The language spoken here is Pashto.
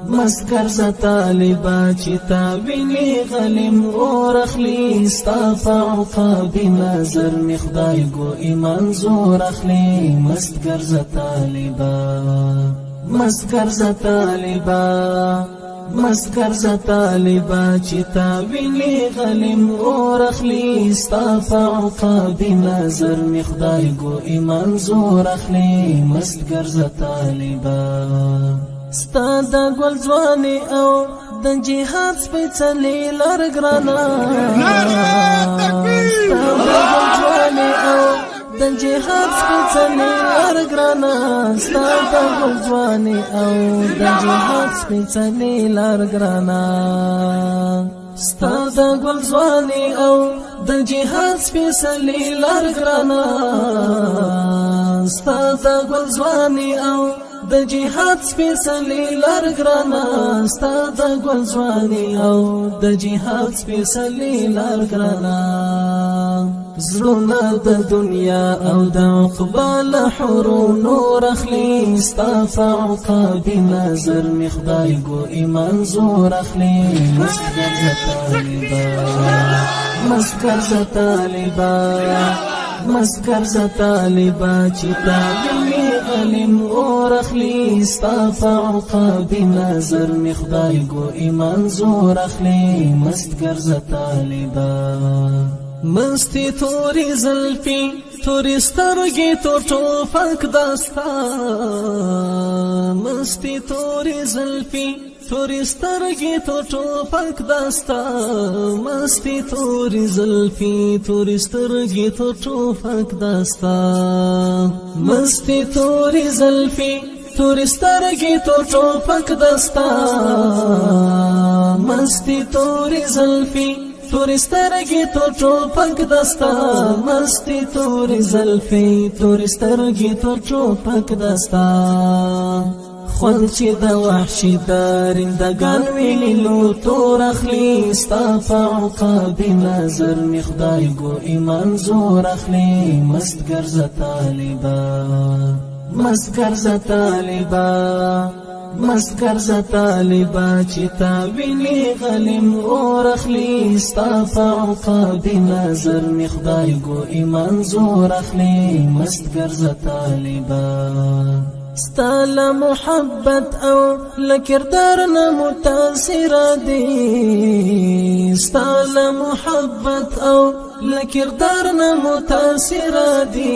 مسکر ز طالبا چتا ویني غلم اور اخلی ستا فعقاب نظر می خدای گو ایمان زور اخلی مسکر ز طالبا چتا ویني غلم اور اخلی ستا فعقاب نظر می خدای گو ایمان زور اخلی مسکر ز طالبا ستا د ګل ځواني او د جهاد سپېڅلې لار ګرانه ستا د ګل ځواني او د جهاد سپېڅلې لار ګرانه ستا د ګل ځواني او د جهاد سپېڅلې لار ګرانه ستا د ګل ځواني او د جهاد سپېڅلې لار ګرانه ستا د ګل ځواني او د جهاد سپېڅلې لار ګرانه ستا د ګل ځواني او د جهاد سپېڅلې لار ګرانه زړونه د دنیا او د عقبا له حورو نور اخلي ستا فعقاب نظر می خدای ګو ایمان زور اخلي مسکر ز طالبا چتا ویني غلم اور اخلی ستا فعقاب نظر می خدای ګو ایمان زور اخلی مسکر ز طالبا مستی توری زلفی توری سترگی تو ټوپک داستا مستی توری زلفی توری سترگی تو ټوپک داستا مستی توری زلفی توری سترگی تو ټوپک داستا مستی توری زلفی توری سترگی تو ټوپک داستا مستی توری زلفی توری سترگی تو ټوپک داستا مستی توری زلفی توری سترگی تو ټوپک داستا خود چې د وحشي درندگان ویلو تور اخلي ستا فعقاب نظر می خدای ګو ایمان زور اخلي مسکر ز طالبا چتا ویني غلم اور اخلي ستا فعقاب نظر می خدای ګو ایمان زور اخلي مسکر ز طالبا ستا محبت او لکردار نه متاثر دي ستا محبت او لکردار نه متاثر دي